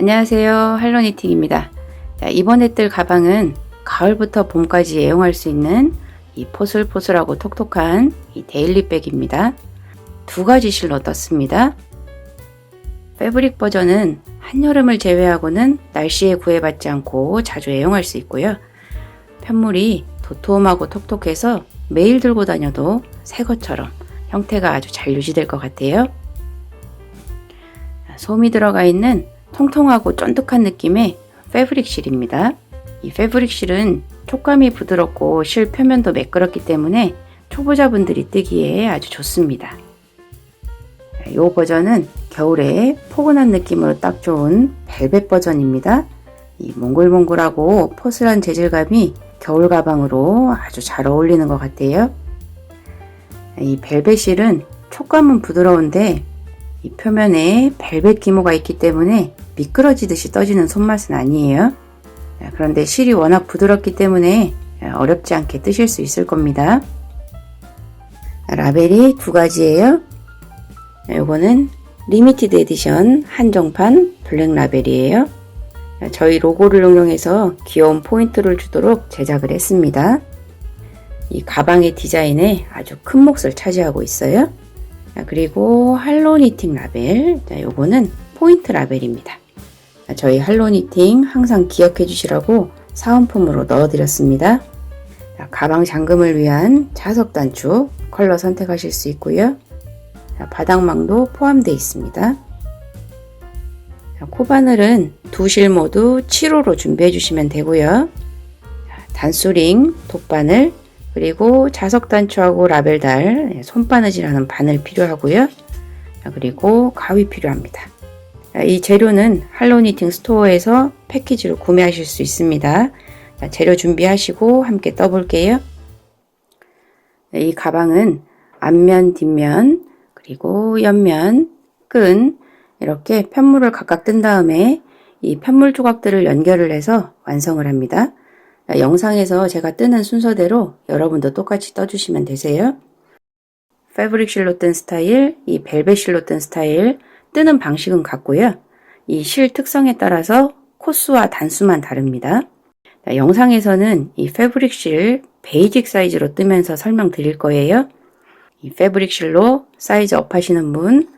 안녕하세요, 할로니팅입니다. 자, 이번에 뜰 가방은 가을부터 봄까지 애용할 수 있는 이 포슬포슬하고 톡톡한 이 데일리백입니다. 두 가지 실로 떴습니다. 패브릭 버전은 한여름을 제외하고는 날씨에 구애받지 않고 자주 애용할 수 있고요. 편물이 도톰하고 톡톡해서 매일 들고 다녀도 새 것처럼 형태가 아주 잘 유지될 것 같아요. 솜이 들어가 있는 통통하고 쫀득한 느낌의 패브릭 실입니다. 이 패브릭 실은 촉감이 부드럽고 실 표면도 매끄럽기 때문에 초보자분들이 뜨기에 아주 좋습니다. 이 버전은 겨울에 포근한 느낌으로 딱 좋은 벨벳 버전입니다. 이 몽글몽글하고 포슬한 재질감이 겨울 가방으로 아주 잘 어울리는 것 같아요. 이 벨벳 실은 촉감은 부드러운데 이 표면에 벨벳 기모가 있기 때문에 미끄러지듯이 떠지는 손맛은 아니에요. 그런데 실이 워낙 부드럽기 때문에 어렵지 않게 뜨실 수 있을 겁니다. 라벨이 두 가지예요. 요거는 리미티드 에디션 한정판 블랙 라벨이에요. 저희 로고를 응용해서 귀여운 포인트를 주도록 제작을 했습니다. 이 가방의 디자인에 아주 큰 몫을 차지하고 있어요. 그리고 할로니팅 라벨, 요거는 포인트 라벨입니다. 저희 할로니팅 항상 기억해 주시라고 사은품으로 넣어드렸습니다. 가방 잠금을 위한 자석 단추 컬러 선택하실 수 있고요. 바닥망도 포함되어 있습니다. 코바늘은 두 실 모두 7호로 준비해 주시면 되고요. 단수링, 돗바늘, 그리고 자석 단추하고 라벨달, 손바느질하는 바늘 필요하고요. 그리고 가위 필요합니다. 이 재료는 할로니팅 스토어에서 패키지로 구매하실 수 있습니다. 재료 준비하시고 함께 떠볼게요. 이 가방은 앞면, 뒷면, 그리고 옆면, 끈 이렇게 편물을 각각 뜬 다음에 이 편물 조각들을 연결을 해서 완성을 합니다. 영상에서 제가 뜨는 순서대로 여러분도 똑같이 떠주시면 되세요. 패브릭 실로 뜬 스타일, 이 벨벳 실로 뜬 스타일, 뜨는 방식은 같고요. 이 실 특성에 따라서 코수와 단수만 다릅니다. 영상에서는 이 패브릭 실 베이직 사이즈로 뜨면서 설명드릴 거예요. 이 패브릭 실로 사이즈 업 하시는 분,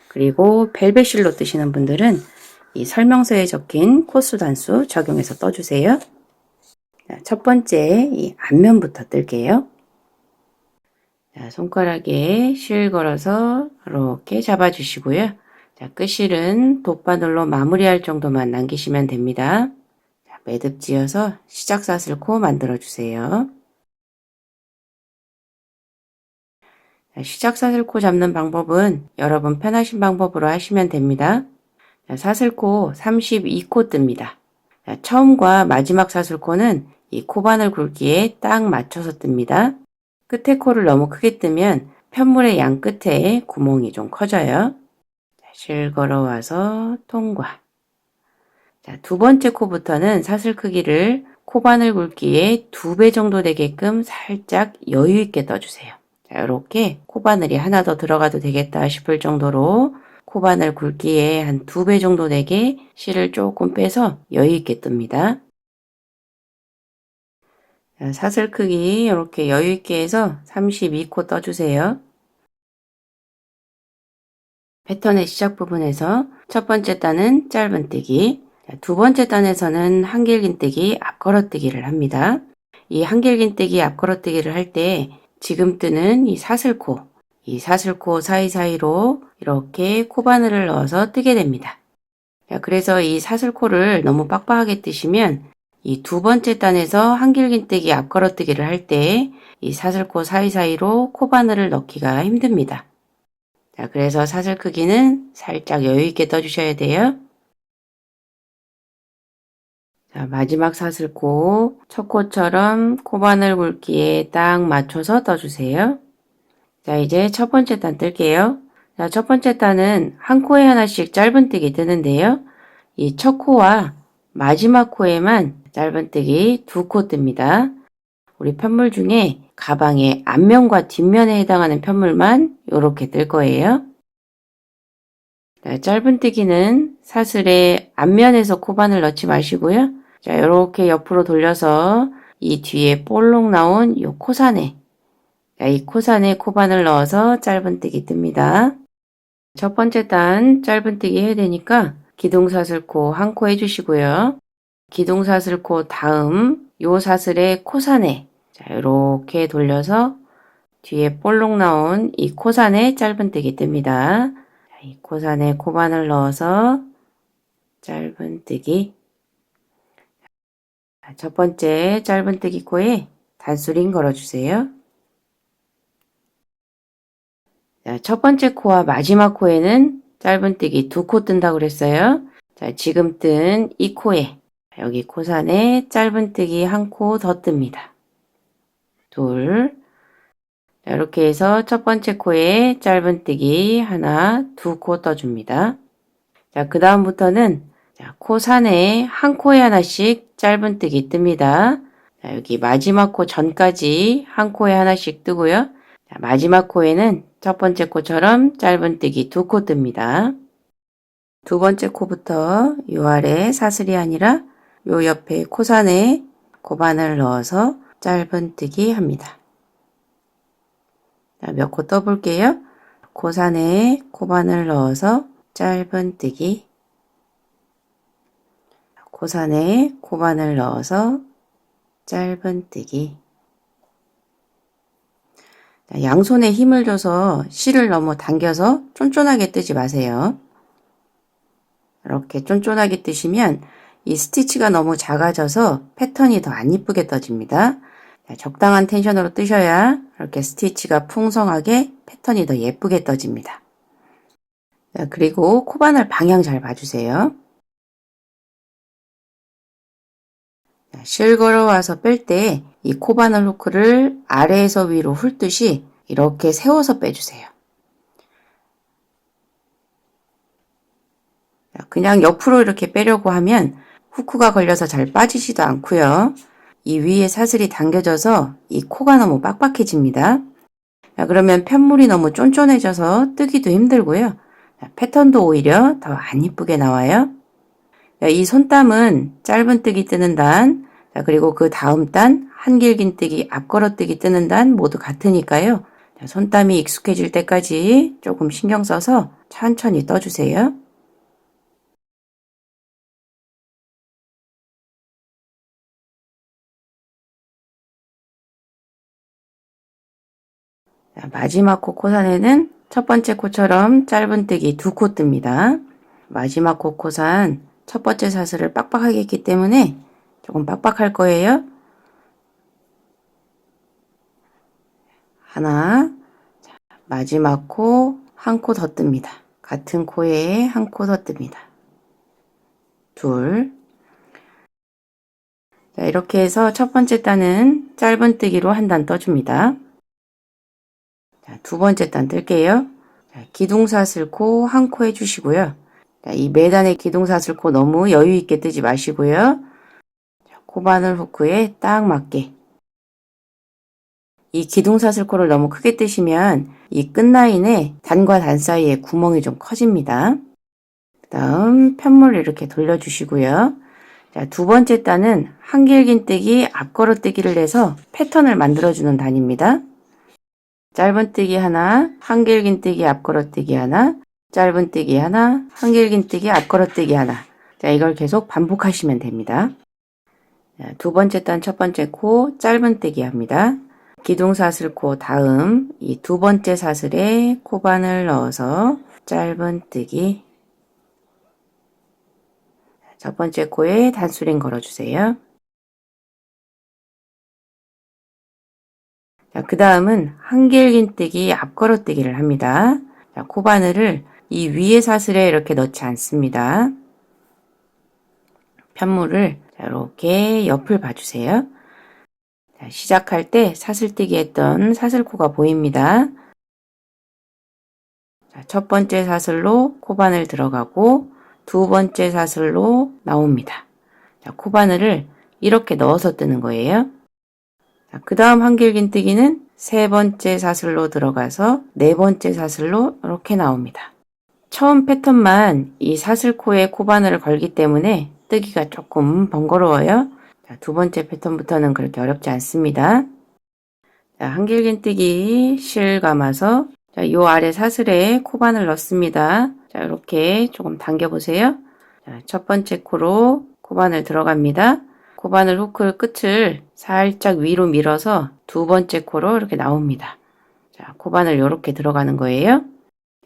그리고 벨벳 실로 뜨시는 분들은 이 설명서에 적힌 코수 단수 적용해서 떠주세요. 첫 번째 이 앞면부터 뜰게요. 손가락에 실 걸어서 이렇게 잡아주시고요. 끝실은 돗바늘로 마무리할 정도만 남기시면 됩니다. 매듭 지어서 시작 사슬코 만들어주세요. 시작 사슬코 잡는 방법은 여러분 편하신 방법으로 하시면 됩니다. 사슬코 32코 뜹니다. 처음과 마지막 사슬코는 이 코바늘 굵기에 딱 맞춰서 뜹니다. 끝에 코를 너무 크게 뜨면 편물의 양 끝에 구멍이 좀 커져요. 실 걸어와서 통과. 두 번째 코부터는 사슬 크기를 코바늘 굵기의 2배 정도 되게끔 살짝 여유 있게 떠주세요. 이렇게 코바늘이 하나 더 들어가도 되겠다 싶을 정도로 코바늘 굵기에 한 2배 정도 되게 실을 조금 빼서 여유 있게 뜹니다. 사슬 크기 이렇게 여유 있게 해서 32코 떠주세요. 패턴의 시작 부분에서 첫 번째 단은 짧은뜨기, 두 번째 단에서는 한길긴뜨기, 앞걸어뜨기를 합니다. 이 한길긴뜨기, 앞걸어뜨기를 할 때 지금 뜨는 이 사슬코 사이사이로 이렇게 코바늘을 넣어서 뜨게 됩니다. 그래서 이 사슬코를 너무 빡빡하게 뜨시면 이 두 번째 단에서 한길긴뜨기, 앞걸어뜨기를 할 때 이 사슬코 사이사이로 코바늘을 넣기가 힘듭니다. 그래서 사슬 크기는 살짝 여유 있게 떠주셔야 돼요. 마지막 사슬코 첫 코처럼 코바늘 굵기에 딱 맞춰서 떠주세요. 이제 첫 번째 단 뜰게요. 첫 번째 단은 한 코에 하나씩 짧은뜨기 뜨는데요. 이 첫 코와 마지막 코에만 짧은뜨기 2코 뜹니다. 우리 편물 중에 가방의 앞면과 뒷면에 해당하는 편물만 이렇게 뜰 거예요. 자, 짧은뜨기는 사슬의 앞면에서 코바늘 넣지 마시고요. 자, 이렇게 옆으로 돌려서 이 뒤에 볼록 나온 요 코산에, 자, 이 코산에 코바늘 넣어서 짧은뜨기 뜹니다. 첫 번째 단 짧은뜨기 해야 되니까 기둥사슬코 한 코 해주시고요. 기둥사슬코 다음 요 사슬의 코산에, 자, 이렇게 돌려서 뒤에 볼록 나온 이 코산에 짧은뜨기 뜹니다. 이 코산에 코바늘 넣어서 짧은뜨기. 첫 번째 짧은뜨기 코에 단수링 걸어주세요. 자, 첫 번째 코와 마지막 코에는 짧은뜨기 2코 뜬다고 그랬어요. 자, 지금 뜬 이 코에 여기 코산에 짧은뜨기 1코 더 뜹니다. 둘. 자, 이렇게 해서 첫 번째 코에 짧은뜨기 하나, 2코 떠줍니다. 자, 그 다음부터는 코산에 1코에 하나씩 짧은뜨기 뜹니다. 자, 여기 마지막 코 전까지 1코에 하나씩 뜨고요. 자, 마지막 코에는 첫 번째 코처럼 짧은뜨기 2코 뜹니다. 두 번째 코부터 요 아래 사슬이 아니라 요 옆에 코산에 코바늘 넣어서 짧은뜨기 합니다. 자, 몇 코 떠볼게요. 코산에 코바늘 넣어서 짧은뜨기, 코산에 코바늘 넣어서 짧은뜨기. 양손에 힘을 줘서 실을 너무 당겨서 쫀쫀하게 뜨지 마세요. 이렇게 쫀쫀하게 뜨시면 이 스티치가 너무 작아져서 패턴이 더 안 이쁘게 떠집니다. 적당한 텐션으로 뜨셔야 이렇게 스티치가 풍성하게 패턴이 더 예쁘게 떠집니다. 그리고 코바늘 방향 잘 봐주세요. 실 걸어와서 뺄 때 이 코바늘 후크를 아래에서 위로 훑듯이 이렇게 세워서 빼주세요. 그냥 옆으로 이렇게 빼려고 하면 후크가 걸려서 잘 빠지지도 않고요. 이 위에 사슬이 당겨져서 이 코가 너무 빡빡해집니다. 그러면 편물이 너무 쫀쫀해져서 뜨기도 힘들고요. 패턴도 오히려 더 안 이쁘게 나와요. 이 손땀은 짧은뜨기 뜨는 단, 그리고 그 다음 단 한길긴뜨기, 앞걸어뜨기 뜨는 단 모두 같으니까요. 손땀이 익숙해질 때까지 조금 신경 써서 천천히 떠주세요. 마지막 코 코산에는 첫 번째 코처럼 짧은뜨기 2코 뜹니다. 마지막 코 코산 첫 번째 사슬을 빡빡하게 했기 때문에 조금 빡빡할 거예요. 하나, 마지막 코 1코 더 뜹니다. 같은 코에 1코 더 뜹니다. 둘. 자, 이렇게 해서 첫 번째 단은 짧은뜨기로 한 단 떠줍니다. 자, 두 번째 단 뜰게요. 자, 기둥사슬코 1코 해주시고요. 자, 이 매단의 기둥사슬코 너무 여유있게 뜨지 마시고요. 자, 코바늘 후크에 딱 맞게. 이 기둥사슬코를 너무 크게 뜨시면 이 끝라인에 단과 단 사이에 구멍이 좀 커집니다. 그 다음 편물을 이렇게 돌려주시고요. 자, 두 번째 단은 한길긴뜨기, 앞걸어뜨기를 내서 패턴을 만들어주는 단입니다. 짧은뜨기 하나, 한길긴뜨기, 앞걸어뜨기 하나, 짧은뜨기 하나, 한길긴뜨기, 앞걸어뜨기 하나. 자, 이걸 계속 반복하시면 됩니다. 자, 두 번째 단 첫 번째 코 짧은뜨기 합니다. 기둥사슬코 다음 이 두 번째 사슬에 코바늘 넣어서 짧은뜨기. 첫 번째 코에 단수링 걸어주세요. 자, 그 다음은 한길긴뜨기, 앞걸어뜨기를 합니다. 자, 코바늘을 이 위에 사슬에 이렇게 넣지 않습니다. 편물을 이렇게 옆을 봐주세요. 자, 시작할 때 사슬뜨기 했던 사슬코가 보입니다. 자, 첫 번째 사슬로 코바늘 들어가고 두 번째 사슬로 나옵니다. 자, 코바늘을 이렇게 넣어서 뜨는 거예요. 그 다음 한길긴뜨기는 세 번째 사슬로 들어가서 네 번째 사슬로 이렇게 나옵니다. 처음 패턴만 이 사슬코에 코바늘을 걸기 때문에 뜨기가 조금 번거로워요. 자, 두 번째 패턴부터는 그렇게 어렵지 않습니다. 자, 한길긴뜨기 실 감아서 자, 요 아래 사슬에 코바늘 넣습니다. 자, 이렇게 조금 당겨 보세요. 자, 첫 번째 코로 코바늘 들어갑니다. 코바늘 후크 끝을 살짝 위로 밀어서 두 번째 코로 이렇게 나옵니다. 자, 코바늘 이렇게 들어가는 거예요.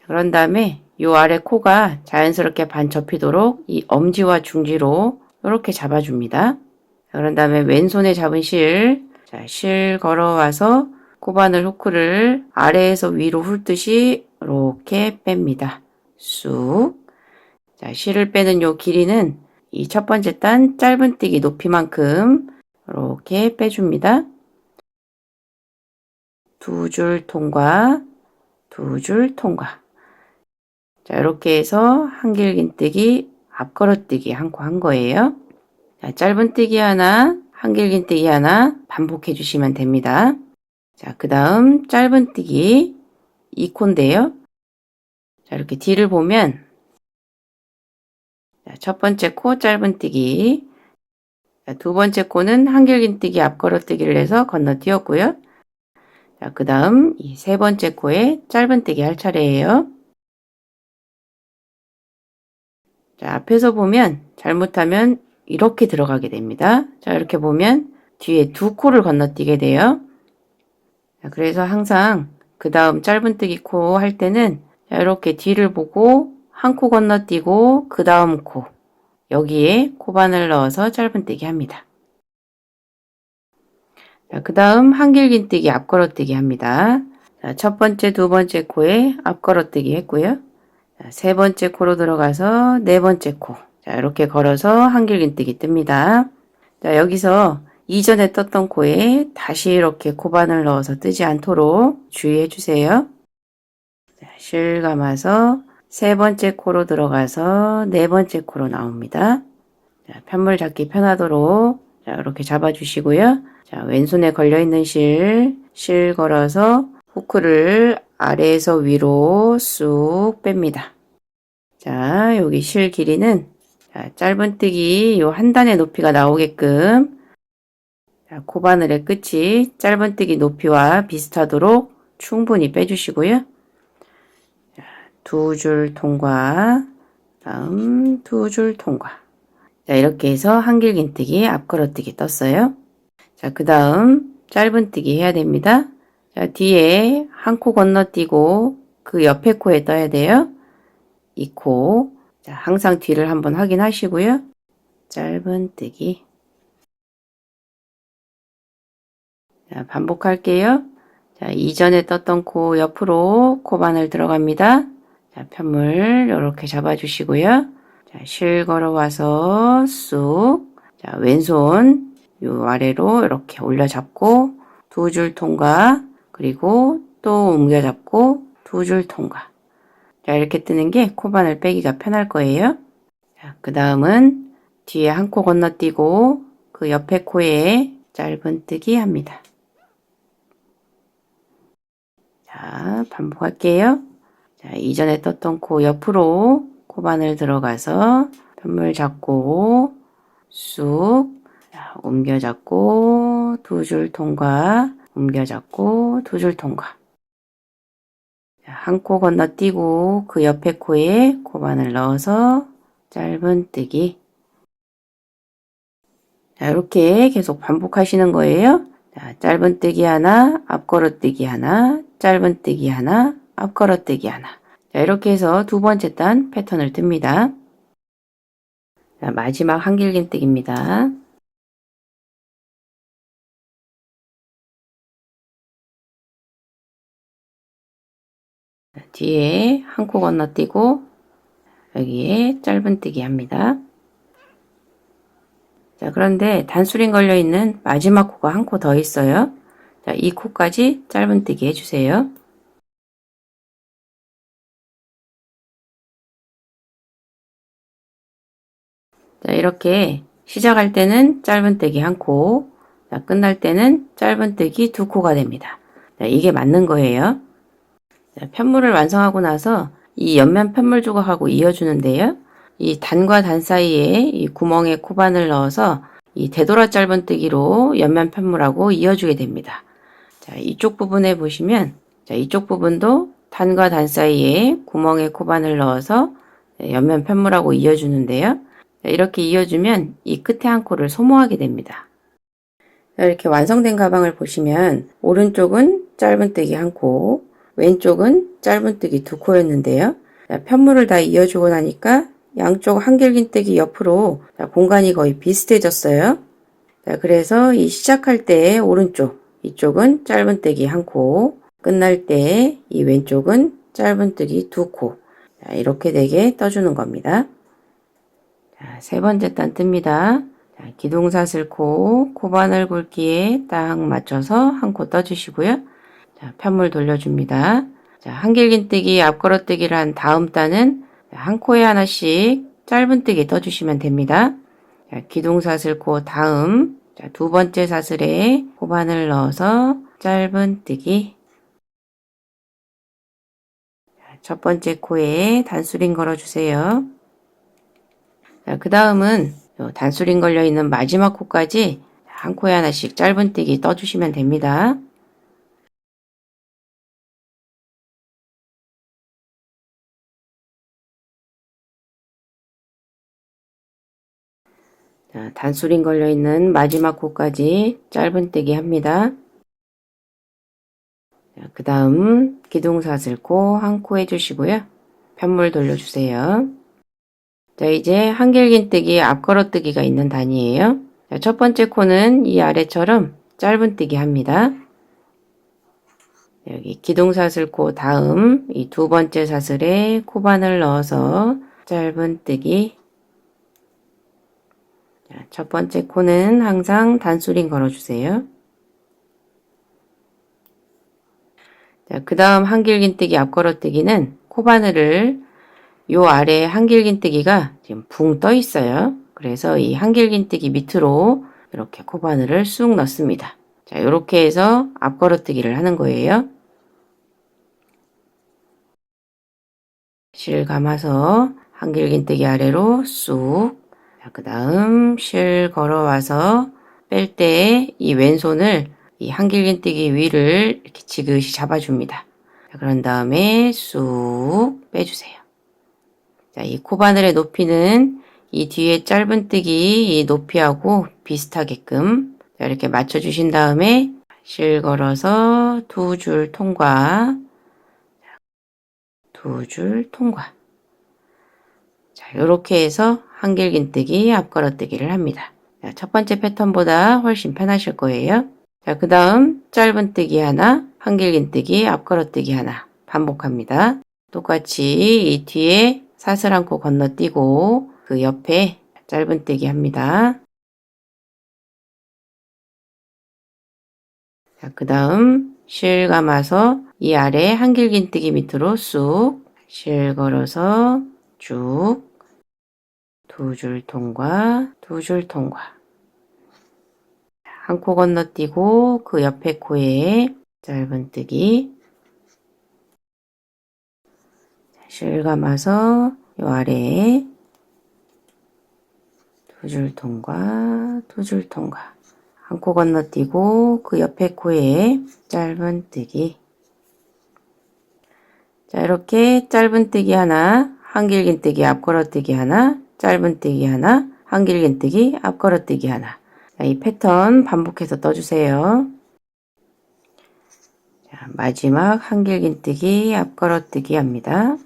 그런 다음에 요 아래 코가 자연스럽게 반 접히도록 이 엄지와 중지로 이렇게 잡아줍니다. 그런 다음에 왼손에 잡은 실 걸어와서 코바늘 후크를 아래에서 위로 훑듯이 이렇게 뺍니다. 쑥. 자, 실을 빼는 요 길이는 이 첫 번째 단 짧은뜨기 높이만큼 이렇게 빼줍니다. 두 줄 통과, 두 줄 통과. 자, 이렇게 해서 한길긴뜨기, 앞걸어뜨기 한 코 한 거예요. 자, 짧은뜨기 하나, 한길긴뜨기 하나 반복해 주시면 됩니다. 자, 그 다음 짧은뜨기 2코인데요. 자, 이렇게 뒤를 보면 자, 첫 번째 코 짧은뜨기, 자, 두 번째 코는 한길긴뜨기 앞걸어뜨기를 해서 건너뛰었고요. 자, 그 다음 이 세 번째 코에 짧은뜨기 할 차례예요. 자, 앞에서 보면 잘못하면 이렇게 들어가게 됩니다. 자, 이렇게 보면 뒤에 두 코를 건너뛰게 돼요. 자, 그래서 항상 그 다음 짧은뜨기 코 할 때는 자, 이렇게 뒤를 보고 한 코 건너뛰고 그 다음 코 여기에 코바늘 넣어서 짧은뜨기 합니다. 자, 그 다음 한길긴뜨기 앞걸어뜨기 합니다. 자, 첫 번째, 두 번째 코에 앞걸어뜨기 했고요. 자, 세 번째 코로 들어가서 네 번째 코. 자, 이렇게 걸어서 한길긴뜨기 뜹니다. 자, 여기서 이전에 떴던 코에 다시 이렇게 코바늘 넣어서 뜨지 않도록 주의해 주세요. 자, 실 감아서 세 번째 코로 들어가서 네 번째 코로 나옵니다. 자, 편물 잡기 편하도록 자, 이렇게 잡아주시고요. 자, 왼손에 걸려있는 실 걸어서 후크를 아래에서 위로 쑥 뺍니다. 자, 여기 실 길이는 자, 짧은뜨기 요 한 단의 높이가 나오게끔 자, 코바늘의 끝이 짧은뜨기 높이와 비슷하도록 충분히 빼주시고요. 두 줄 통과, 다음 두 줄 통과. 자, 이렇게 해서 한길긴뜨기 앞걸어뜨기 떴어요. 자, 그 다음 짧은뜨기 해야 됩니다. 자, 뒤에 한 코 건너뛰고 그 옆에 코에 떠야 돼요. 이 코. 자, 항상 뒤를 한번 확인하시고요. 짧은뜨기. 자, 반복할게요. 자, 이전에 떴던 코 옆으로 코바늘 들어갑니다. 자, 편물 이렇게 잡아주시고요. 자, 실 걸어와서 쑥. 자, 왼손 요 아래로 이렇게 올려잡고 두 줄 통과, 그리고 또 옮겨 잡고 두 줄 통과. 자, 이렇게 뜨는 게 코바늘 빼기가 편할 거예요. 자, 그 다음은 뒤에 한 코 건너뛰고 그 옆에 코에 짧은뜨기 합니다. 자, 반복할게요. 자, 이전에 떴던 코 옆으로 코바늘 들어가서 편물 잡고 쑥 자, 옮겨 잡고 두 줄 통과, 옮겨 잡고 두 줄 통과. 한 코 건너뛰고 그 옆에 코에 코바늘 넣어서 짧은뜨기. 자, 이렇게 계속 반복하시는 거예요. 자, 짧은뜨기 하나, 앞걸어뜨기 하나, 짧은뜨기 하나, 앞걸어뜨기 하나. 자, 이렇게 해서 두 번째 단 패턴을 뜹니다. 자, 마지막 한길긴뜨기입니다. 자, 뒤에 한 코 건너뛰고 여기에 짧은뜨기 합니다. 자, 그런데 단수링 걸려있는 마지막 코가 한 코 더 있어요. 자, 이 코까지 짧은뜨기 해주세요. 자, 이렇게 시작할 때는 짧은뜨기 한 코, 자, 끝날 때는 짧은뜨기 두 코가 됩니다. 자, 이게 맞는 거예요. 자, 편물을 완성하고 나서 이 옆면 편물 조각하고 이어주는데요. 이 단과 단 사이에 이 구멍에 코바늘 넣어서 이 되돌아 짧은뜨기로 옆면 편물하고 이어주게 됩니다. 자, 이쪽 부분에 보시면 자, 이쪽 부분도 단과 단 사이에 구멍에 코바늘 넣어서 옆면 편물하고 이어주는데요. 자, 이렇게 이어주면 이 끝에 한 코를 소모하게 됩니다. 자, 이렇게 완성된 가방을 보시면 오른쪽은 짧은뜨기 한 코, 왼쪽은 짧은뜨기 두 코였는데요. 자, 편물을 다 이어주고 나니까 양쪽 한길긴뜨기 옆으로 공간이 거의 비슷해졌어요. 자, 그래서 이 시작할 때 오른쪽, 이쪽은 짧은뜨기 한 코, 끝날 때 이 왼쪽은 짧은뜨기 두 코. 자, 이렇게 되게 떠주는 겁니다. 자, 세 번째 단 뜹니다. 자, 기둥사슬코, 코바늘 굵기에 딱 맞춰서 한 코 떠주시고요. 자, 편물 돌려줍니다. 자, 한길긴뜨기, 앞걸어뜨기를 한 다음 단은 한 코에 하나씩 짧은뜨기 떠주시면 됩니다. 자, 기둥사슬코 다음 자, 두 번째 사슬에 코바늘 넣어서 짧은뜨기. 자, 첫 번째 코에 단수링 걸어주세요. 자, 그 다음은 단수링 걸려있는 마지막 코까지 한 코에 하나씩 짧은뜨기 떠주시면 됩니다. 자, 단수링 걸려있는 마지막 코까지 짧은뜨기 합니다. 그 다음 기둥사슬코 한 코 해주시고요. 편물 돌려주세요. 자, 이제 한길긴뜨기 앞걸어뜨기가 있는 단이에요. 자, 첫 번째 코는 이 아래처럼 짧은뜨기 합니다. 여기 기둥사슬코 다음 이 두 번째 사슬에 코바늘 넣어서 짧은뜨기. 자, 첫 번째 코는 항상 단수링 걸어주세요. 자, 그 다음 한길긴뜨기 앞걸어뜨기는 코바늘을 요 아래 한길긴뜨기가 지금 붕 떠 있어요. 그래서 이 한길긴뜨기 밑으로 이렇게 코바늘을 쑥 넣습니다. 자, 이렇게 해서 앞걸어뜨기를 하는 거예요. 실 감아서 한길긴뜨기 아래로 쑥. 그 다음 실 걸어와서 뺄 때 이 왼손을 이 한길긴뜨기 위를 이렇게 지그시 잡아줍니다. 자, 그런 다음에 쑥 빼주세요. 자, 이 코바늘의 높이는 이 뒤에 짧은뜨기 이 높이하고 비슷하게끔 자, 이렇게 맞춰주신 다음에 실 걸어서 두 줄 통과, 두 줄 통과. 자, 이렇게 해서 한길긴뜨기 앞걸어뜨기를 합니다. 자, 첫 번째 패턴보다 훨씬 편하실 거예요. 자, 그 다음 짧은뜨기 하나, 한길긴뜨기 앞걸어뜨기 하나 반복합니다. 똑같이 이 뒤에 사슬 한 코 건너뛰고 그 옆에 짧은뜨기 합니다. 자, 그 다음 실 감아서 이 아래 한길긴뜨기 밑으로 쑥 실 걸어서 쭉 두 줄 통과, 두 줄 통과. 한 코 건너뛰고 그 옆에 코에 짧은뜨기. 실 감아서 요 아래에 두 줄 통과, 두 줄 통과. 한 코 건너뛰고 그 옆에 코에 짧은뜨기. 자, 이렇게 짧은뜨기 하나, 한길긴뜨기 앞걸어뜨기 하나, 짧은뜨기 하나, 한길긴뜨기 앞걸어뜨기 하나. 자, 이 패턴 반복해서 떠주세요. 자, 마지막 한길긴뜨기 앞걸어뜨기 합니다.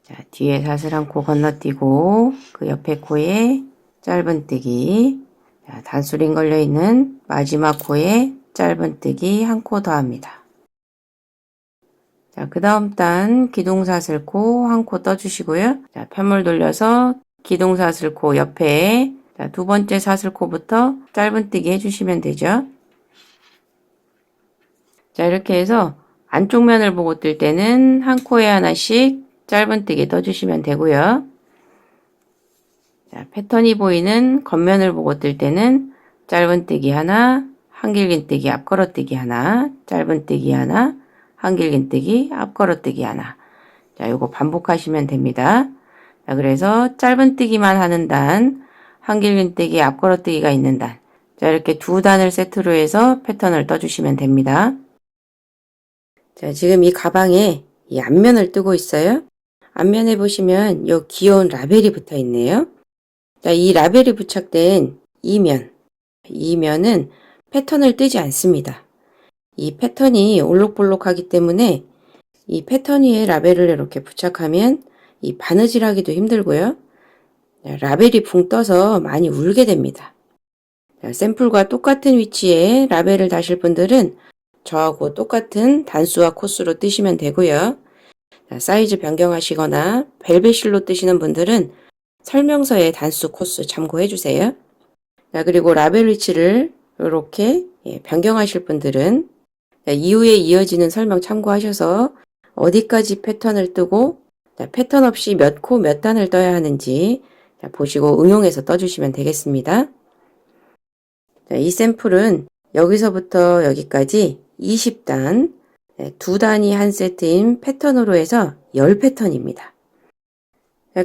자, 뒤에 사슬 한 코 건너뛰고 그 옆에 코에 짧은뜨기. 자, 단수링 걸려있는 마지막 코에 짧은뜨기 한 코 더 합니다. 자, 그 다음 단 기둥사슬코 한 코 떠주시고요. 자, 편물 돌려서 기둥사슬코 옆에 자, 두 번째 사슬코부터 짧은뜨기 해주시면 되죠. 자, 이렇게 해서 안쪽 면을 보고 뜰 때는 한 코에 하나씩 짧은뜨기 떠주시면 되고요. 자, 패턴이 보이는 겉면을 보고 뜰 때는 짧은뜨기 하나, 한길긴뜨기 앞걸어뜨기 하나, 짧은뜨기 하나, 한길긴뜨기 앞걸어뜨기 하나. 자, 요거 반복하시면 됩니다. 자, 그래서 짧은뜨기만 하는 단, 한길긴뜨기, 앞걸어뜨기가 있는 단. 자, 이렇게 두 단을 세트로 해서 패턴을 떠주시면 됩니다. 자, 지금 이 가방에 이 앞면을 뜨고 있어요. 앞면에 보시면 요 귀여운 라벨이 붙어 있네요. 자, 이 라벨이 부착된 이 면은 패턴을 뜨지 않습니다. 이 패턴이 올록볼록하기 때문에 이 패턴 위에 라벨을 이렇게 부착하면 이 바느질하기도 힘들고요. 라벨이 붕 떠서 많이 울게 됩니다. 샘플과 똑같은 위치에 라벨을 다실 분들은 저하고 똑같은 단수와 코스로 뜨시면 되고요. 사이즈 변경하시거나 벨벳실로 뜨시는 분들은 설명서에 단수 코스 참고해 주세요. 그리고 라벨 위치를 이렇게 변경하실 분들은 이후에 이어지는 설명 참고하셔서 어디까지 패턴을 뜨고 패턴 없이 몇 코 몇 단을 떠야 하는지 보시고 응용해서 떠주시면 되겠습니다. 이 샘플은 여기서부터 여기까지 20단, 두 단이 한 세트인 패턴으로 해서 10패턴입니다.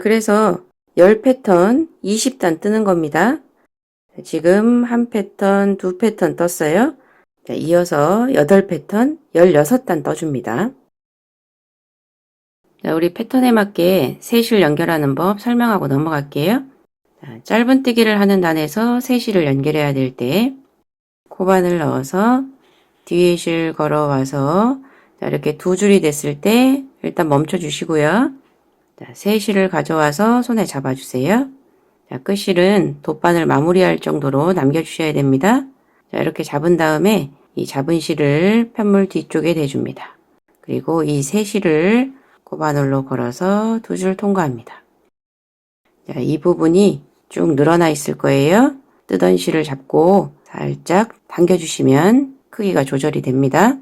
그래서 10패턴 20단 뜨는 겁니다. 지금 한 패턴, 두 패턴 떴어요. 이어서 8패턴, 16단 떠줍니다. 우리 패턴에 맞게 셋을 연결하는 법 설명하고 넘어갈게요. 짧은뜨기를 하는 단에서 셋을 연결해야 될 때 코바늘 넣어서 뒤에 실 걸어와서 이렇게 두 줄이 됐을 때 일단 멈춰 주시고요. 셋실을 가져와서 손에 잡아주세요. 끝실은 돗바늘 마무리할 정도로 남겨주셔야 됩니다. 이렇게 잡은 다음에 이 잡은 실을 편물 뒤쪽에 대줍니다. 그리고 이 셋실을 코바늘로 걸어서 두 줄 통과합니다. 이 부분이 쭉 늘어나 있을 거예요. 뜨던 실을 잡고 살짝 당겨주시면 크기가 조절이 됩니다.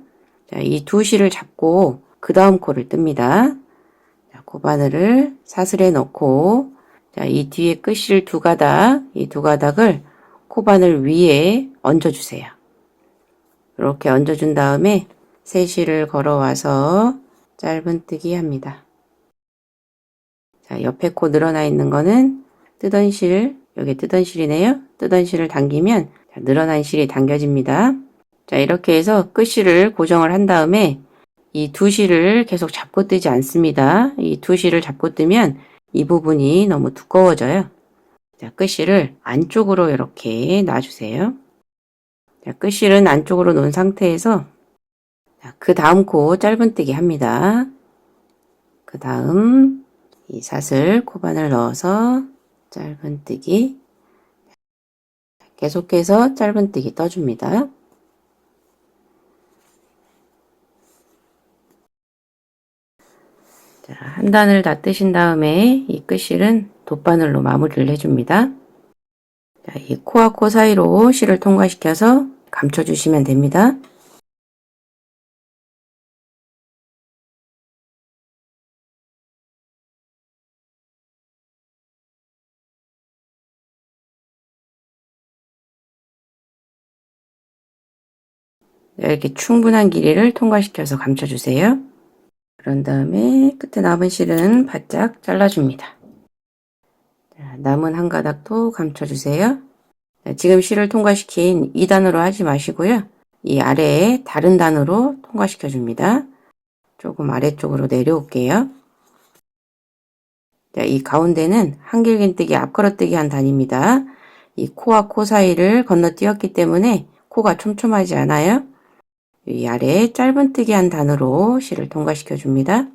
이 두 실을 잡고 그 다음 코를 뜹니다. 코바늘을 사슬에 넣고 이 뒤에 끝실 두 가닥, 이 두 가닥을 코바늘 위에 얹어주세요. 이렇게 얹어준 다음에 세 실을 걸어와서 짧은뜨기 합니다. 옆에 코 늘어나 있는 거는 뜨던 실, 여기 뜨던 실이네요. 뜨던 실을 당기면 늘어난 실이 당겨집니다. 이렇게 해서 끝실을 고정을 한 다음에 이 두 실을 계속 잡고 뜨지 않습니다. 이 두 실을 잡고 뜨면 이 부분이 너무 두꺼워져요. 끝실을 안쪽으로 이렇게 놔주세요. 끝실은 안쪽으로 놓은 상태에서 그 다음 코 짧은뜨기 합니다. 그 다음 이 사슬 코바늘 넣어서 짧은뜨기, 계속해서 짧은뜨기 떠줍니다. 한 단을 다 뜨신 다음에 이 끝실은 돗바늘로 마무리를 해줍니다. 이 코와 코 사이로 실을 통과시켜서 감춰주시면 됩니다. 이렇게 충분한 길이를 통과시켜서 감춰주세요. 그런 다음에 끝에 남은 실은 바짝 잘라줍니다. 남은 한 가닥도 감춰주세요. 지금 실을 통과시킨 2단으로 하지 마시고요. 이 아래에 다른 단으로 통과시켜 줍니다. 조금 아래쪽으로 내려올게요. 이 가운데는 한길긴뜨기 앞걸어뜨기 한 단입니다. 이 코와 코 사이를 건너뛰었기 때문에 코가 촘촘하지 않아요. 이 아래에 짧은뜨기 한 단으로 실을 통과시켜 줍니다.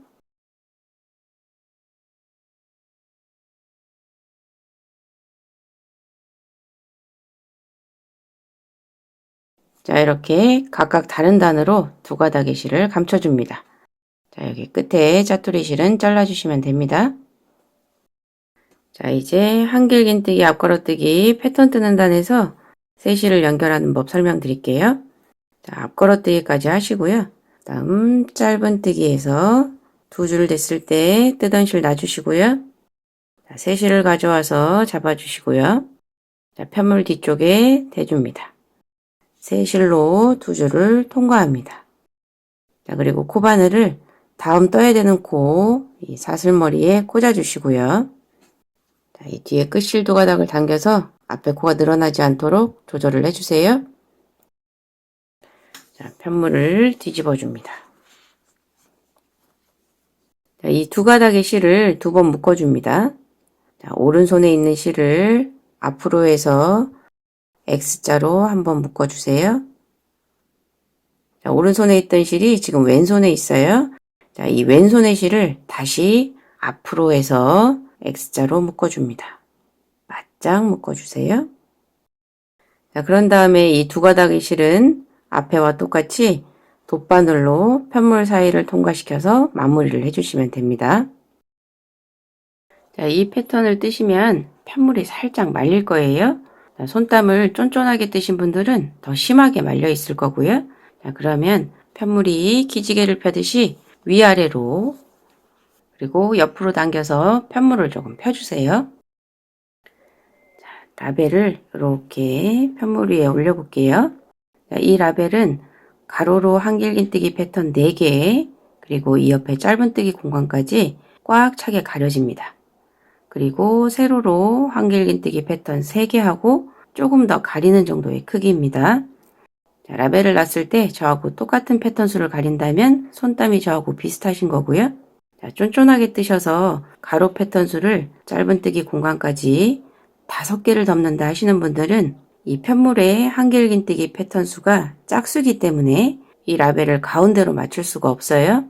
이렇게 각각 다른 단으로 두 가닥의 실을 감춰줍니다. 여기 끝에 짜투리 실은 잘라주시면 됩니다. 이제 한길긴뜨기 앞걸어뜨기 패턴 뜨는 단에서 세 실을 연결하는 법 설명드릴게요. 앞걸어뜨기까지 하시고요. 다음 짧은뜨기에서 두 줄 됐을 때 뜨던 실 놔주시고요. 세 실을 가져와서 잡아주시고요. 편물 뒤쪽에 대줍니다. 세 실로 두 줄을 통과합니다. 그리고 코바늘을 다음 떠야 되는 코, 이 사슬머리에 꽂아주시고요. 자, 이 뒤에 끝실 두 가닥을 당겨서 앞에 코가 늘어나지 않도록 조절을 해주세요. 자, 편물을 뒤집어 줍니다. 이 두 가닥의 실을 두 번 묶어줍니다. 자, 오른손에 있는 실을 앞으로 해서 X자로 한번 묶어주세요. 자, 오른손에 있던 실이 지금 왼손에 있어요. 자, 이 왼손의 실을 다시 앞으로 해서 X자로 묶어줍니다. 바짝 묶어주세요. 자, 그런 다음에 이 두 가닥의 실은 앞에와 똑같이 돗바늘로 편물 사이를 통과시켜서 마무리를 해주시면 됩니다. 자, 이 패턴을 뜨시면 편물이 살짝 말릴 거예요. 자, 손땀을 쫀쫀하게 뜨신 분들은 더 심하게 말려 있을 거고요. 자, 그러면 편물이 기지개를 펴듯이 위아래로 그리고 옆으로 당겨서 편물을 조금 펴주세요. 자, 라벨을 이렇게 편물 위에 올려볼게요. 자, 이 라벨은 가로로 한길긴뜨기 패턴 4개 그리고 이 옆에 짧은뜨기 공간까지 꽉 차게 가려집니다. 그리고 세로로 한길긴뜨기 패턴 3개 하고 조금 더 가리는 정도의 크기입니다. 자, 라벨을 놨을 때 저하고 똑같은 패턴 수를 가린다면 손땀이 저하고 비슷하신 거고요. 자, 쫀쫀하게 뜨셔서 가로 패턴 수를 짧은뜨기 공간까지 5개를 덮는다 하시는 분들은 이 편물의 한길긴뜨기 패턴 수가 짝수기 때문에 이 라벨을 가운데로 맞출 수가 없어요.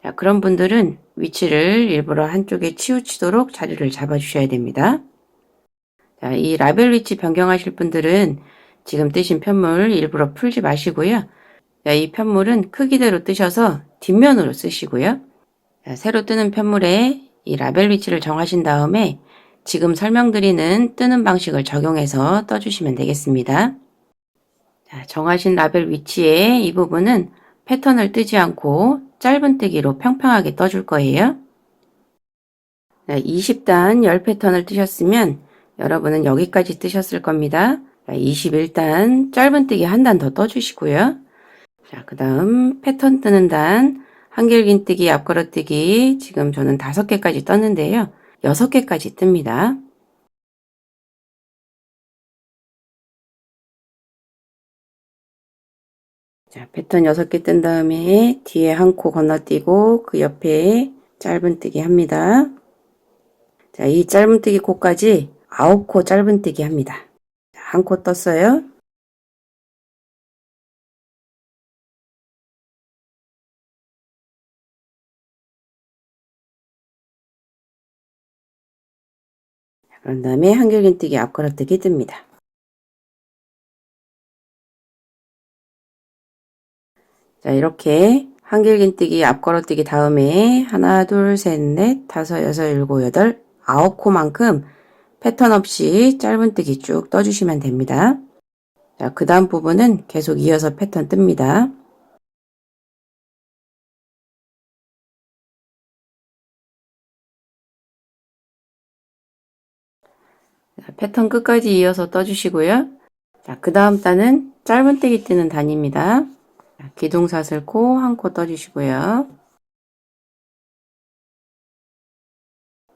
자, 그런 분들은 위치를 일부러 한쪽에 치우치도록 자리를 잡아주셔야 됩니다. 자, 이 라벨 위치 변경하실 분들은 지금 뜨신 편물 일부러 풀지 마시고요. 자, 이 편물은 크기대로 뜨셔서 뒷면으로 쓰시고요. 자, 새로 뜨는 편물에 이 라벨 위치를 정하신 다음에 지금 설명드리는 뜨는 방식을 적용해서 떠주시면 되겠습니다. 자, 정하신 라벨 위치에 이 부분은 패턴을 뜨지 않고 짧은뜨기로 평평하게 떠줄 거예요. 20단 10패턴을 뜨셨으면 여러분은 여기까지 뜨셨을 겁니다. 21단 짧은뜨기 한 단 더 떠주시고요. 자, 그 다음 패턴 뜨는 단 한길긴뜨기 앞걸어뜨기 지금 저는 5개까지 떴는데요. 6개까지 뜹니다. 자, 패턴 6개 뜬 다음에 뒤에 한 코 건너뛰고 그 옆에 짧은뜨기 합니다. 자, 이 짧은뜨기 코까지 9코 짧은뜨기 합니다. 한 코 떴어요. 그런 다음에 한길긴뜨기 앞걸어뜨기 뜹니다. 자, 이렇게 한길긴뜨기 앞걸어뜨기 다음에 하나, 둘, 셋, 넷, 다섯, 여섯, 일곱, 여덟, 9코만큼 패턴 없이 짧은뜨기 쭉 떠주시면 됩니다. 자, 그 다음 부분은 계속 이어서 패턴 뜹니다. 자, 패턴 끝까지 이어서 떠주시고요. 자, 그 다음 단은 짧은뜨기 뜨는 단입니다. 자, 기둥사슬 코 한 코 떠주시고요.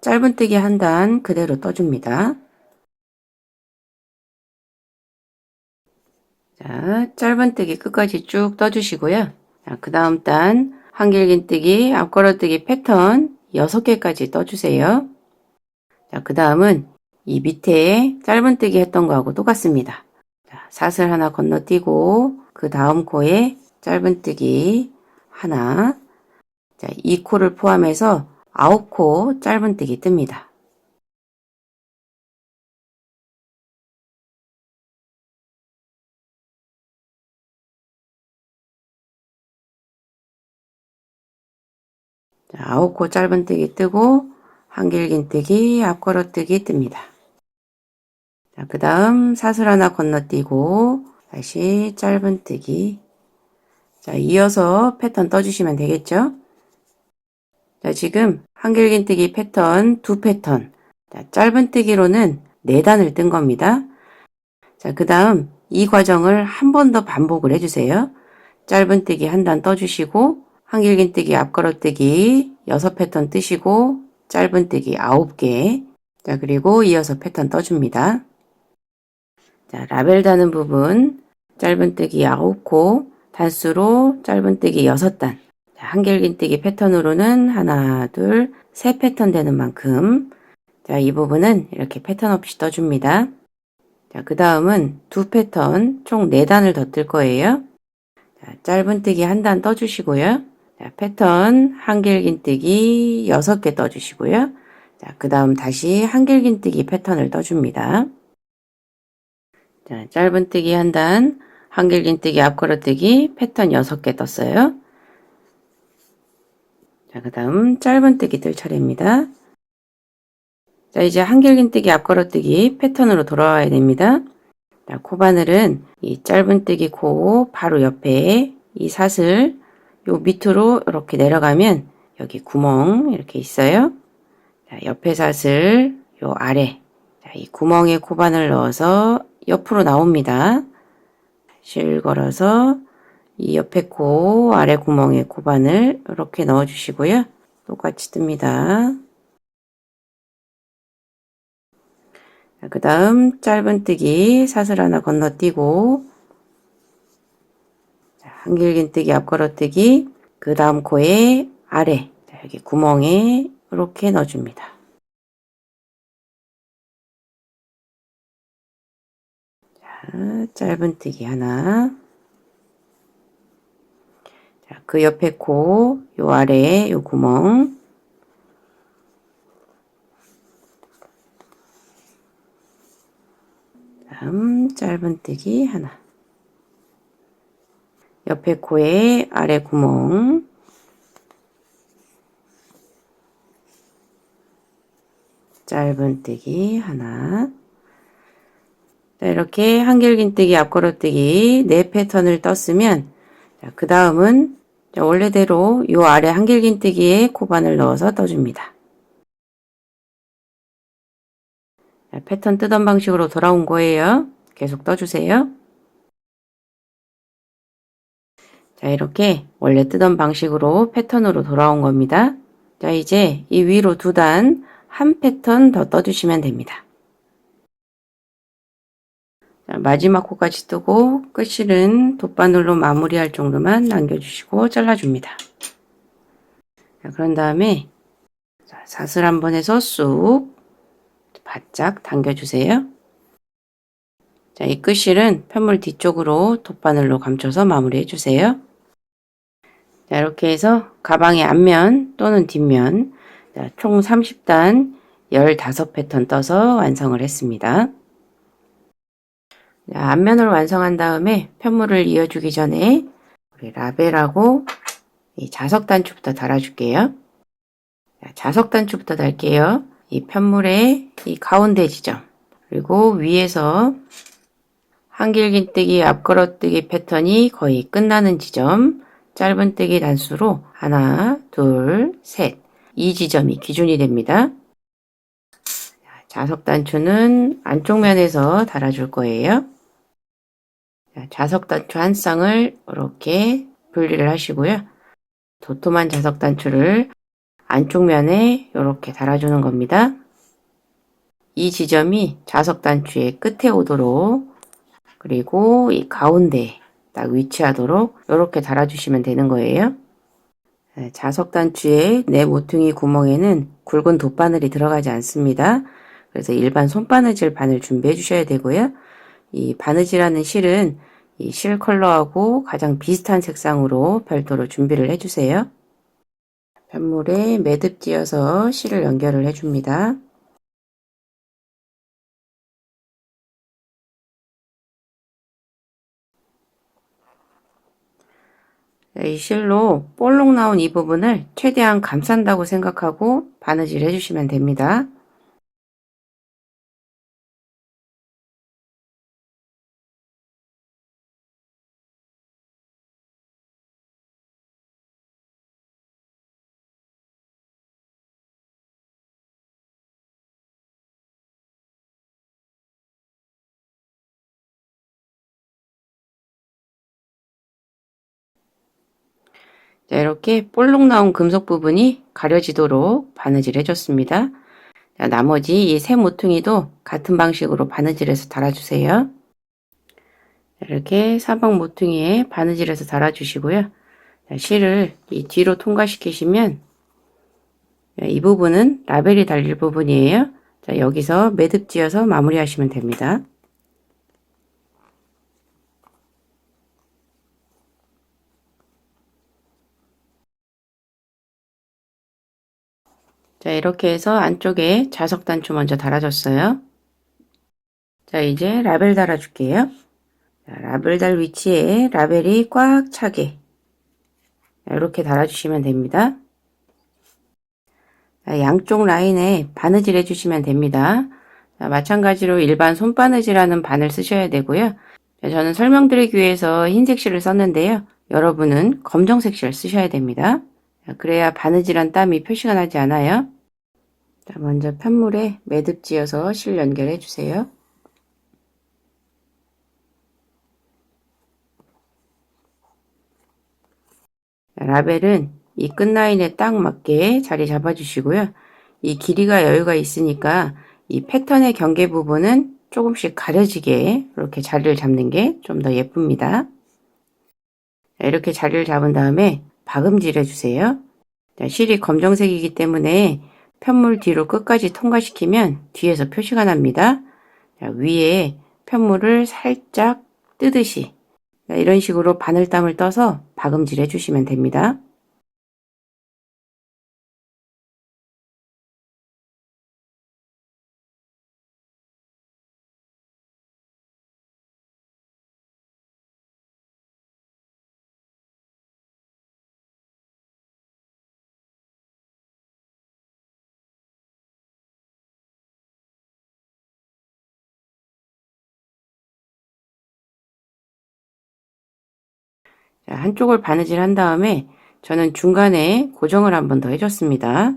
짧은뜨기 한 단 그대로 떠줍니다. 자, 짧은뜨기 끝까지 쭉 떠주시고요. 자, 그 다음 단 한길긴뜨기 앞걸어뜨기 패턴 6개까지 떠주세요. 자, 그 다음은 이 밑에 짧은뜨기 했던 거하고 똑같습니다. 자, 사슬 하나 건너뛰고 그 다음 코에 짧은뜨기 하나. 자, 이 코를 포함해서 9코 짧은뜨기 뜹니다. 자, 9코 짧은뜨기 뜨고 한길긴뜨기 앞걸어뜨기 뜹니다. 자, 그 다음 사슬 하나 건너뛰고 다시 짧은뜨기. 자, 이어서 패턴 떠주시면 되겠죠? 자, 지금 한길긴뜨기 패턴 2패턴. 자, 짧은뜨기로는 4단을 뜬 겁니다. 자, 그 다음 이 과정을 한 번 더 반복을 해주세요. 짧은뜨기 한 단 떠주시고 한길긴뜨기 앞걸어뜨기 6패턴 뜨시고 짧은뜨기 9개. 자, 그리고 이어서 패턴 떠줍니다. 자, 라벨 다는 부분 짧은뜨기 9코, 단수로 짧은뜨기 6단. 자, 한길긴뜨기 패턴으로는 하나, 둘, 세 패턴 되는 만큼. 자, 이 부분은 이렇게 패턴 없이 떠줍니다. 자, 그 다음은 두 패턴 총 4단을 더 뜰 거예요. 자, 짧은뜨기 한 단 떠주시고요. 자, 패턴 한길긴뜨기 6개 떠주시고요. 자, 그 다음 다시 한길긴뜨기 패턴을 떠줍니다. 자, 짧은뜨기 한 단, 한길긴뜨기 앞걸어뜨기 패턴 6개 떴어요. 자, 그 다음 짧은뜨기 뜰 차례입니다. 자, 이제 한길긴뜨기 앞걸어뜨기 패턴으로 돌아와야 됩니다. 자, 코바늘은 이 짧은뜨기 코 바로 옆에 이 사슬 요 밑으로 이렇게 내려가면 여기 구멍 이렇게 있어요. 자, 옆에 사슬 요 아래, 자, 이 구멍에 코바늘 넣어서 옆으로 나옵니다. 실 걸어서 이 옆에 코 아래 구멍에 코바늘 이렇게 넣어 주시고요. 똑같이 뜹니다. 그 다음 짧은뜨기 사슬 하나 건너뛰고 한길긴뜨기 앞걸어뜨기 그 다음 코에 아래, 자, 여기 구멍에 이렇게 넣어줍니다. 자, 짧은뜨기 하나. 자, 그 옆에 코, 요 아래에 요 구멍. 다음 짧은뜨기 하나. 옆에 코에 아래 구멍. 짧은뜨기 하나. 자, 이렇게 한길긴뜨기 앞걸어뜨기 4패턴을 떴으면 그 다음은 원래대로 요 아래 한길긴뜨기에 코바늘 넣어서 떠줍니다. 자, 패턴 뜨던 방식으로 돌아온 거예요. 계속 떠주세요. 자, 이렇게 원래 뜨던 방식으로 패턴으로 돌아온 겁니다. 자, 이제 이 위로 2단 한 패턴 더 떠주시면 됩니다. 자, 마지막 코까지 뜨고 끝실은 돗바늘로 마무리할 정도만 남겨주시고 잘라줍니다. 자, 그런 다음에 사슬 한 번 해서 쑥 바짝 당겨주세요. 자, 이 끝실은 편물 뒤쪽으로 돗바늘로 감춰서 마무리해 주세요. 자, 이렇게 해서 가방의 앞면 또는 뒷면 자, 총 30단 15패턴 떠서 완성을 했습니다. 자, 앞면을 완성한 다음에 편물을 이어주기 전에 우리 라벨하고 이 자석 단추부터 달아줄게요. 자, 자석 단추부터 달게요. 이 편물의 이 가운데 지점 그리고 위에서 한길긴뜨기 앞걸어뜨기 패턴이 거의 끝나는 지점 짧은뜨기 단수로 하나, 둘, 셋 이 지점이 기준이 됩니다. 자석 단추는 안쪽 면에서 달아줄 거예요. 자석 단추 한 쌍을 이렇게 분리를 하시고요. 도톰한 자석 단추를 안쪽 면에 이렇게 달아주는 겁니다. 이 지점이 자석 단추의 끝에 오도록 그리고 이 가운데에 딱 위치하도록 이렇게 달아주시면 되는 거예요. 자석 단추의 내 모퉁이 구멍에는 굵은 돗바늘이 들어가지 않습니다. 그래서 일반 손바느질 바늘 준비해 주셔야 되고요. 이 바느질하는 실은 이 실 컬러하고 가장 비슷한 색상으로 별도로 준비를 해주세요. 편물에 매듭 띄어서 실을 연결을 해줍니다. 이 실로 볼록 나온 이 부분을 최대한 감싼다고 생각하고 바느질 해주시면 됩니다. 자, 이렇게 볼록 나온 금속 부분이 가려지도록 바느질 해줬습니다. 자, 나머지 이 새 모퉁이도 같은 방식으로 바느질해서 달아주세요. 이렇게 사방 모퉁이에 바느질해서 달아주시고요. 자, 실을 이 뒤로 통과시키시면 이 부분은 라벨이 달릴 부분이에요. 자, 여기서 매듭 지어서 마무리하시면 됩니다. 자, 이렇게 해서 안쪽에 자석 단추 먼저 달아줬어요. 자, 이제 라벨 달아줄게요. 자, 라벨 달 위치에 라벨이 꽉 차게 이렇게 달아주시면 됩니다. 자, 양쪽 라인에 바느질 해주시면 됩니다. 자, 마찬가지로 일반 손바느질하는 바늘 쓰셔야 되고요. 자, 저는 설명드리기 위해서 흰색 실을 썼는데요. 여러분은 검정색 실 쓰셔야 됩니다. 자, 그래야 바느질한 땀이 표시가 나지 않아요. 자, 먼저 편물에 매듭 지어서 실 연결해 주세요. 자, 라벨은 이 끝라인에 딱 맞게 자리 잡아 주시고요. 이 길이가 여유가 있으니까 이 패턴의 경계 부분은 조금씩 가려지게 이렇게 자리를 잡는 게 좀 더 예쁩니다. 자, 이렇게 자리를 잡은 다음에 박음질 해주세요. 자, 실이 검정색이기 때문에 편물 뒤로 끝까지 통과시키면 뒤에서 표시가 납니다. 자, 위에 편물을 살짝 뜨듯이 이런 식으로 바늘땀을 떠서 박음질 해주시면 됩니다. 자, 한쪽을 바느질 한 다음에 저는 중간에 고정을 한 번 더 해줬습니다.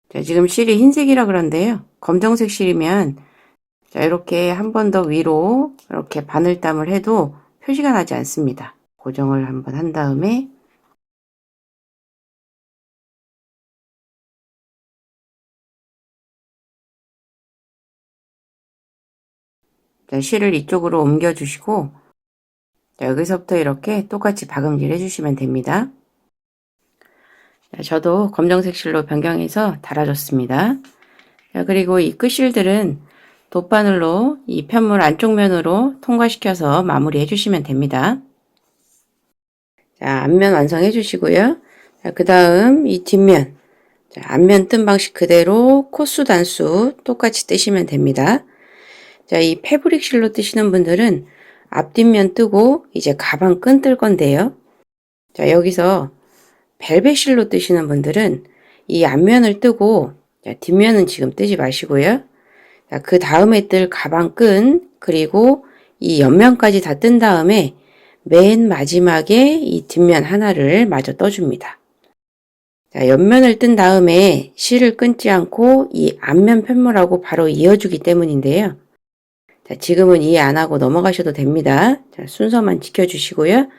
자, 지금 실이 흰색이라 그런데요. 검정색 실이면 자, 이렇게 한 번 더 위로 이렇게 바늘땀을 해도 표시가 나지 않습니다. 고정을 한번 한 다음에 자, 실을 이쪽으로 옮겨 주시고 자, 여기서부터 이렇게 똑같이 박음질 해주시면 됩니다. 자, 저도 검정색 실로 변경해서 달아줬습니다. 자, 그리고 이 끝실들은 돗바늘로 이 편물 안쪽 면으로 통과시켜서 마무리 해주시면 됩니다. 자, 앞면 완성해 주시고요. 자, 그 다음 이 뒷면. 자, 앞면 뜬 방식 그대로 코수 단수 똑같이 뜨시면 됩니다. 자, 이 패브릭 실로 뜨시는 분들은 앞뒷면 뜨고 이제 가방 끈 뜰 건데요. 자, 여기서 벨벳 실로 뜨시는 분들은 이 앞면을 뜨고 자, 뒷면은 지금 뜨지 마시고요. 자, 그 다음에 뜰 가방 끈 그리고 이 옆면까지 다 뜬 다음에 맨 마지막에 이 뒷면 하나를 마저 떠줍니다. 자, 옆면을 뜬 다음에 실을 끊지 않고 이 앞면 편물하고 바로 이어주기 때문인데요. 자, 지금은 이해 안 하고 넘어가셔도 됩니다. 자, 순서만 지켜주시고요.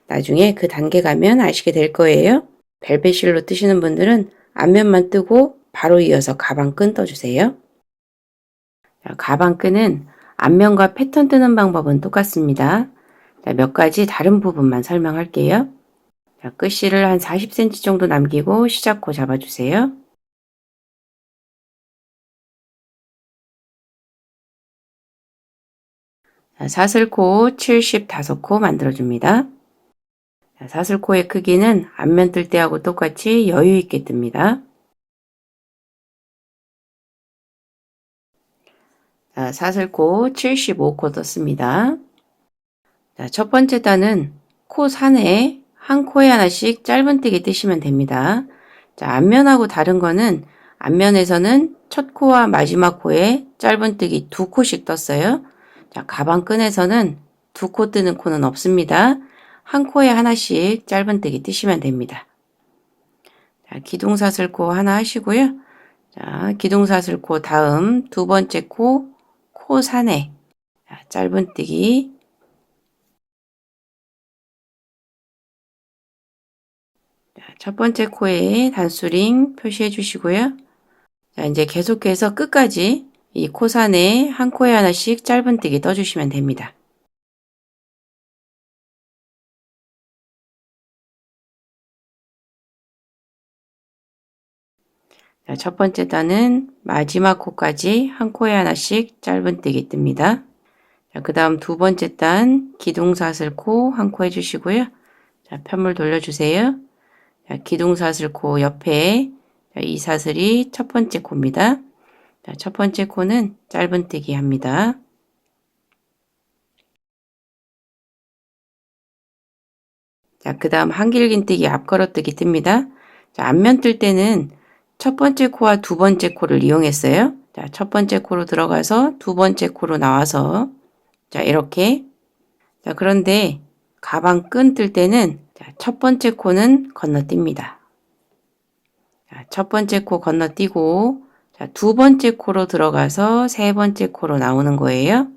나중에 그 단계 가면 아시게 될 거예요. 벨벳 실로 뜨시는 분들은 앞면만 뜨고 바로 이어서 가방 끈 떠주세요. 자, 가방 끈은 앞면과 패턴 뜨는 방법은 똑같습니다. 자, 몇 가지 다른 부분만 설명할게요. 자, 끝실을 한 40cm 정도 남기고 시작코 잡아주세요. 자, 사슬코 75코 만들어줍니다. 자, 사슬코의 크기는 앞면 뜰 때하고 똑같이 여유 있게 뜹니다. 자, 사슬코 75코 떴습니다. 자, 첫 번째 단은 코 산에 한 코에 하나씩 짧은뜨기 뜨시면 됩니다. 자, 앞면하고 다른 거는 앞면에서는 첫 코와 마지막 코에 짧은뜨기 두 코씩 떴어요. 자, 가방 끈에서는 두 코 뜨는 코는 없습니다. 한 코에 하나씩 짧은뜨기 뜨시면 됩니다. 자, 기둥사슬코 하나 하시고요. 자, 기둥사슬코 다음 두 번째 코, 코 산에 짧은뜨기. 첫 번째 코에 단수링 표시해 주시고요. 자, 이제 계속해서 끝까지 이 코산에 한 코에 하나씩 짧은뜨기 떠주시면 됩니다. 자, 첫 번째 단은 마지막 코까지 한 코에 하나씩 짧은뜨기 뜹니다. 자, 그 다음 두 번째 단 기둥사슬코 한 코 해주시고요. 자, 편물 돌려주세요. 자, 기둥사슬코 옆에 이 사슬이 첫 번째 코입니다. 자, 첫 번째 코는 짧은뜨기 합니다. 자, 그 다음 한길긴뜨기 앞걸어뜨기 뜹니다. 자, 앞면 뜰 때는 첫 번째 코와 두 번째 코를 이용했어요. 자, 첫 번째 코로 들어가서 두 번째 코로 나와서 자, 이렇게. 자, 그런데 가방 끈 뜰 때는 자, 첫 번째 코는 건너뜁니다. 자, 첫 번째 코 건너뛰고 자, 두 번째 코로 들어가서 세 번째 코로 나오는 거예요.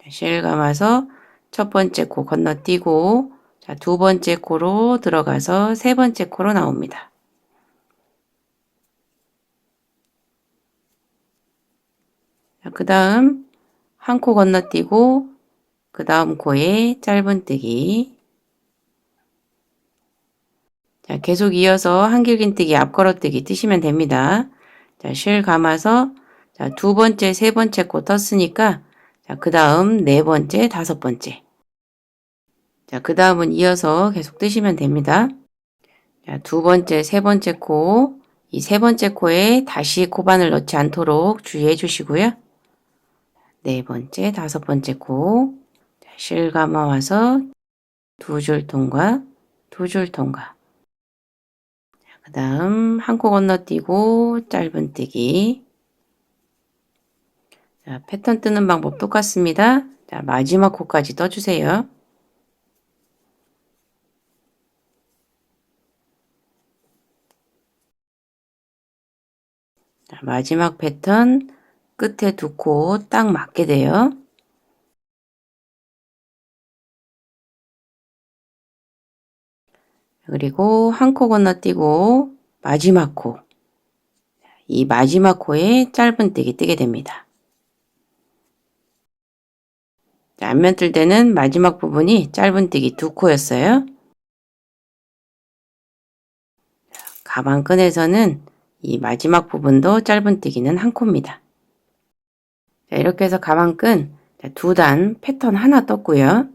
자, 실 감아서 첫 번째 코 건너뛰고 자, 두 번째 코로 들어가서 세 번째 코로 나옵니다. 그 다음 한 코 건너뛰고 그 다음 코에 짧은뜨기. 자, 계속 이어서 한길긴뜨기 앞걸어뜨기 뜨시면 됩니다. 자, 실 감아서 자, 두 번째, 세 번째 코 떴으니까 자, 그 다음 네 번째, 다섯 번째. 자, 그 다음은 이어서 계속 뜨시면 됩니다. 자, 두 번째, 세 번째 코, 이 세 번째 코에 다시 코바늘 넣지 않도록 주의해 주시고요. 네 번째, 다섯 번째 코, 자, 실 감아와서 두 줄 통과, 두 줄 통과. 그 다음 한 코 건너뛰고 짧은뜨기. 자, 패턴 뜨는 방법 똑같습니다. 자, 마지막 코까지 떠주세요. 자, 마지막 패턴 끝에 두 코 딱 맞게 돼요. 그리고 한 코 건너뛰고 마지막 코. 이 마지막 코에 짧은뜨기 뜨게 됩니다. 자, 앞면 뜰 때는 마지막 부분이 짧은뜨기 두 코였어요. 가방끈에서는 이 마지막 부분도 짧은뜨기는 한 코입니다. 자, 이렇게 해서 가방끈 두 단 패턴 하나 떴고요.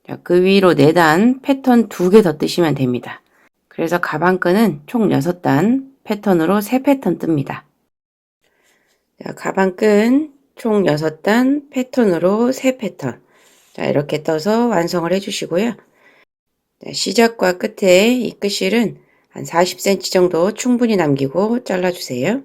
자, 그 위로 4단 패턴 2개 더 뜨시면 됩니다. 그래서 가방끈은 총 6단 패턴으로 3패턴 뜹니다. 자, 가방끈 총 6단 패턴으로 3패턴. 자, 이렇게 떠서 완성을 해주시고요. 자, 시작과 끝에 이 끝실은 한 40cm 정도 충분히 남기고 잘라주세요.